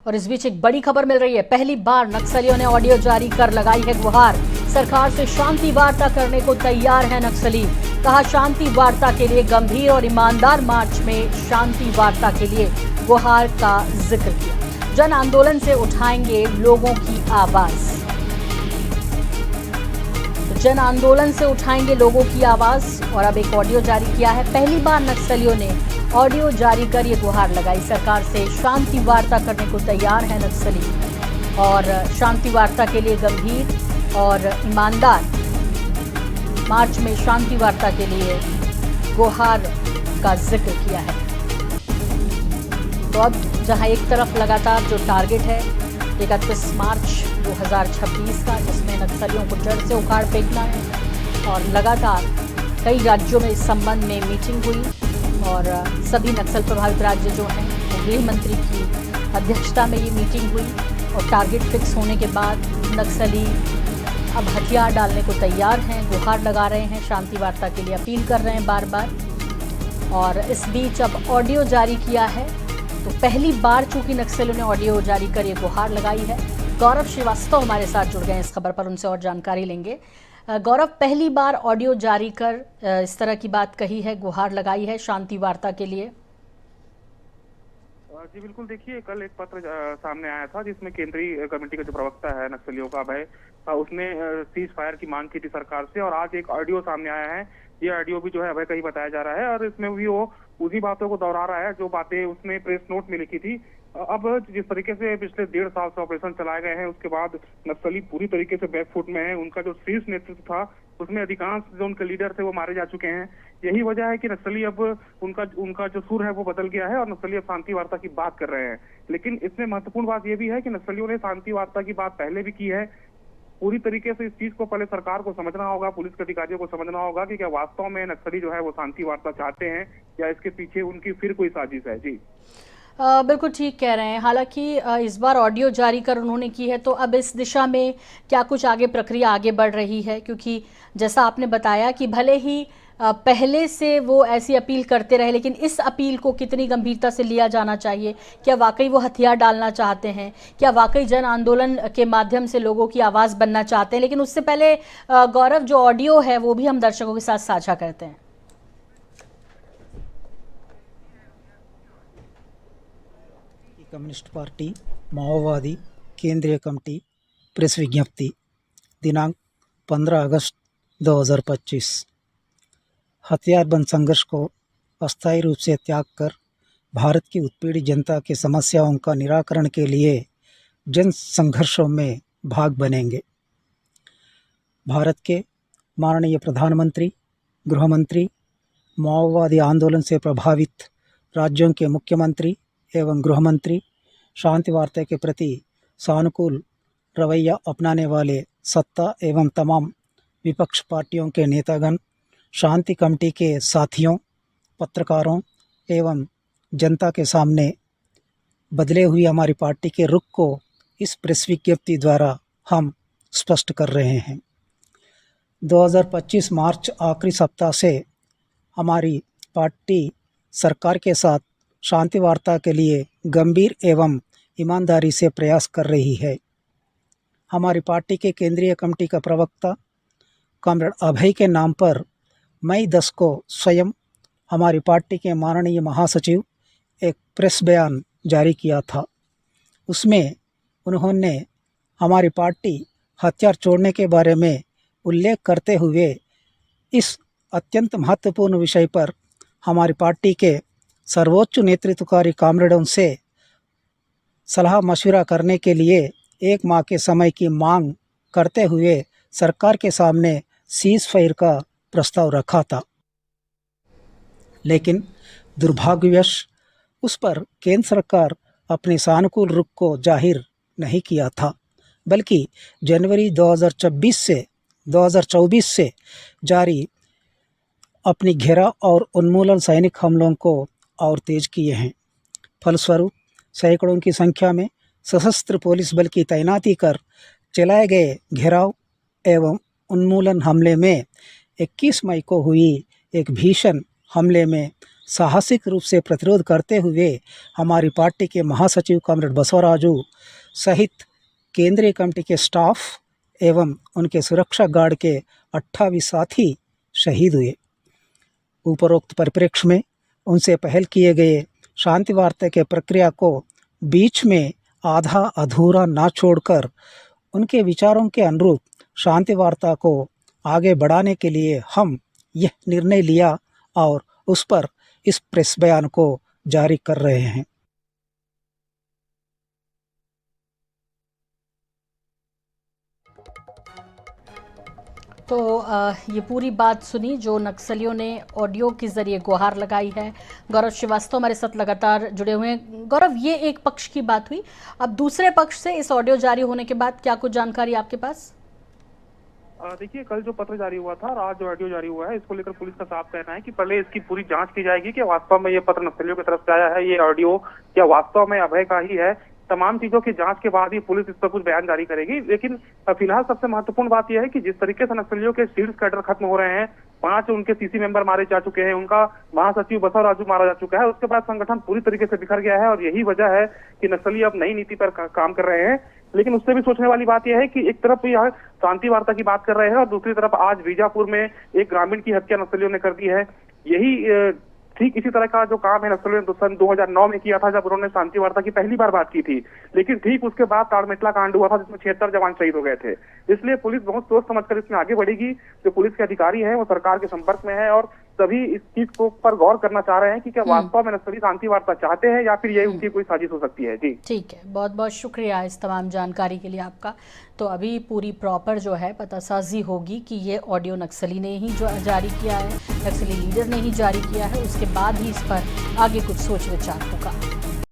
और इस बीच एक बड़ी खबर मिल रही है। पहली बार नक्सलियों ने ऑडियो जारी कर लगाई है गुहार। सरकार से शांति वार्ता करने को तैयार है नक्सली। कहा शांति वार्ता के लिए गंभीर और ईमानदार मार्च में शांति वार्ता के लिए गुहार का जिक्र किया। जन आंदोलन से उठाएंगे लोगों की आवाज। जन आंदोलन से उठाएंगे लोगों की आवाज और अब एक ऑडियो जारी किया है। पहली बार नक्सलियों ने ऑडियो जारी कर ये गुहार लगाई। सरकार से शांति वार्ता करने को तैयार है नक्सली और शांति वार्ता के लिए गंभीर और ईमानदार मार्च में शांति वार्ता के लिए गुहार का जिक्र किया है। तो अब जहां एक तरफ लगातार जो टारगेट है 31 मार्च 2026 का, जिसमें नक्सलियों को जड़ से उखाड़ फेंकना है और लगातार कई राज्यों में इस संबंध में मीटिंग हुई और सभी नक्सल प्रभावित राज्य जो हैं गृह मंत्री की अध्यक्षता में ये मीटिंग हुई और टारगेट फिक्स होने के बाद नक्सली अब हथियार डालने को तैयार हैं, गुहार लगा रहे हैं, शांति वार्ता के लिए अपील कर रहे हैं बार बार। और इस बीच अब ऑडियो जारी किया है। तो पहली बार चूंकि नक्सलियों ने ऑडियो जारी कर ये गुहार लगाई है। गौरव श्रीवास्तव हमारे साथ जुड़ गए हैं इस खबर पर, उनसे और जानकारी लेंगे। गौरव, पहली बार ऑडियो जारी कर इस तरह की बात कही है, गुहार लगाई है शांति वार्ता के लिए। जी बिल्कुल, देखिए कल एक पत्र सामने आया था जिसमें केंद्रीय कमेटी का जो प्रवक्ता है नक्सलियों का अभय, उसने सीज फायर की मांग की थी सरकार से और आज एक ऑडियो सामने आया है। ये ऑडियो भी जो है अभय का ही बताया जा रहा है और इसमें भी वो उसी बातों को दोहरा रहा है जो बातें उसने प्रेस नोट में लिखी थी। अब जिस तरीके से पिछले 1.5 साल से ऑपरेशन चलाए गए हैं उसके बाद नक्सली पूरी तरीके से बैकफुट में है। उनका जो शीर्ष नेतृत्व था उसमें अधिकांश जो उनके लीडर थे वो मारे जा चुके हैं। यही वजह है कि नक्सली अब उनका जो सुर है वो बदल गया है और नक्सली अब शांति वार्ता की बात कर रहे हैं। लेकिन इसमें महत्वपूर्ण बात यह भी है कि नक्सलियों ने शांति वार्ता की बात पहले भी की है। पूरी तरीके से इस चीज को पहले सरकार को समझना होगा, पुलिस के अधिकारियों को समझना होगा कि क्या वास्तव में नक्सली जो है वो शांति वार्ता चाहते हैं या इसके पीछे उनकी फिर कोई साजिश है। जी बिल्कुल ठीक कह रहे हैं। हालांकि इस बार ऑडियो जारी कर उन्होंने की है, तो अब इस दिशा में क्या कुछ आगे प्रक्रिया आगे बढ़ रही है? क्योंकि जैसा आपने बताया कि भले ही पहले से वो ऐसी अपील करते रहे, लेकिन इस अपील को कितनी गंभीरता से लिया जाना चाहिए? क्या वाकई वो हथियार डालना चाहते हैं? क्या वाकई जन आंदोलन के माध्यम से लोगों की आवाज़ बनना चाहते हैं? लेकिन उससे पहले गौरव, जो ऑडियो है वो भी हम दर्शकों के साथ साझा करते हैं। कम्युनिस्ट पार्टी माओवादी केंद्रीय कमेटी प्रेस विज्ञप्ति दिनांक 15 अगस्त 2025। हथियारबंद संघर्ष को अस्थायी रूप से त्याग कर भारत की उत्पीड़ित जनता की समस्याओं का निराकरण के लिए जन संघर्षों में भाग बनेंगे। भारत के माननीय प्रधानमंत्री, गृहमंत्री, माओवादी आंदोलन से प्रभावित राज्यों के मुख्यमंत्री एवं गृहमंत्री, शांति वार्ता के प्रति सानुकूल रवैया अपनाने वाले सत्ता एवं तमाम विपक्ष पार्टियों के नेतागण, शांति कमेटी के साथियों, पत्रकारों एवं जनता के सामने बदले हुई हमारी पार्टी के रुख को इस प्रेस विज्ञप्ति द्वारा हम स्पष्ट कर रहे हैं। 2025 मार्च आखिरी सप्ताह से हमारी पार्टी सरकार के साथ शांति वार्ता के लिए गंभीर एवं ईमानदारी से प्रयास कर रही है। हमारी पार्टी के केंद्रीय कमेटी का प्रवक्ता कॉमरेड अभय के नाम पर मई 10 को स्वयं हमारी पार्टी के माननीय महासचिव एक प्रेस बयान जारी किया था। उसमें उन्होंने हमारी पार्टी हथियार छोड़ने के बारे में उल्लेख करते हुए इस अत्यंत महत्वपूर्ण विषय पर हमारी पार्टी के सर्वोच्च नेतृत्वकारी कॉमरेडों से सलाह मशविरा करने के लिए 1 माह के समय की मांग करते हुए सरकार के सामने सीज फायर का प्रस्ताव रखा था। लेकिन दुर्भाग्यवश उस पर केंद्र सरकार अपने सानुकूल रुख को जाहिर नहीं किया था, बल्कि जनवरी 2024 से जारी अपनी घेराव और उन्मूलन सैनिक हमलों को और तेज किए हैं। फलस्वरूप सैकड़ों की संख्या में सशस्त्र पुलिस बल की तैनाती कर चलाए गए घेराव एवं उन्मूलन हमले में 21 मई को हुई एक भीषण हमले में साहसिक रूप से प्रतिरोध करते हुए हमारी पार्टी के महासचिव कॉमरेड बसवराजू सहित केंद्रीय कमेटी के स्टाफ एवं उनके सुरक्षा गार्ड के 28 साथी शहीद हुए। उपरोक्त परिप्रेक्ष्य में उनसे पहल किए गए शांति वार्ता के प्रक्रिया को बीच में आधा अधूरा ना छोड़कर उनके विचारों के अनुरूप शांति वार्ता को आगे बढ़ाने के लिए हम यह निर्णय लिया और उस पर इस प्रेस बयान को जारी कर रहे हैं। तो ये पूरी बात सुनी जो नक्सलियों ने ऑडियो के जरिए गुहार लगाई है। गौरव श्रीवास्तव हमारे साथ लगातार जुड़े हुए हैं। गौरव, ये एक पक्ष की बात हुई, अब दूसरे पक्ष से इस ऑडियो जारी होने के बाद क्या कुछ जानकारी आपके पास? देखिए, कल जो पत्र जारी हुआ था और आज जो ऑडियो जारी हुआ है, इसको लेकर पुलिस का साफ कहना है कि पहले इसकी पूरी जांच की जाएगी कि वास्तव में ये पत्र नक्सलियों की तरफ से आया है, ये ऑडियो क्या वास्तव में अभय का ही है। तमाम चीजों की जांच के बाद ही पुलिस इस पर कुछ बयान जारी करेगी। लेकिन फिलहाल सबसे महत्वपूर्ण बात यह है कि जिस तरीके से नक्सलियों के शीर्ष कैडर खत्म हो रहे हैं, 5 उनके सीसी मेंबर मारे जा चुके हैं, उनका महासचिव बसवराजू मारा जा चुका है, उसके बाद संगठन पूरी तरीके से बिखर गया है और यही वजह है कि नक्सली अब नई नीति पर काम कर रहे हैं। लेकिन उससे भी सोचने वाली बात यह है कि एक तरफ यह शांति वार्ता की बात कर रहे हैं और दूसरी तरफ आज बीजापुर में एक ग्रामीण की हत्या नक्सलियों ने कर दी है। यही ठीक इसी तरह का जो काम है नक्सलियों ने सन 2009 में किया था, जब उन्होंने शांति वार्ता की पहली बार बात की थी। लेकिन ठीक उसके बाद ताड़मेटला कांड हुआ था जिसमें 76 जवान शहीद हो गए थे। इसलिए पुलिस बहुत सोच समझकर इसमें आगे बढ़ेगी। जो पुलिस के अधिकारी हैं वो सरकार के संपर्क में है और सभी इस चीज को पर गौर करना चाह रहे हैं कि क्या वास्तव में नक्सली शांति वार्ता चाहते हैं या फिर ये उनकी कोई साजिश हो सकती है। जी ठीक है, बहुत बहुत शुक्रिया इस तमाम जानकारी के लिए आपका। तो अभी पूरी प्रॉपर जो है पतासाजी होगी कि ये ऑडियो नक्सली ने ही जो जारी किया है, नक्सली लीडर ने ही जारी किया है, उसके बाद ही इस पर आगे कुछ सोच विचार होगा।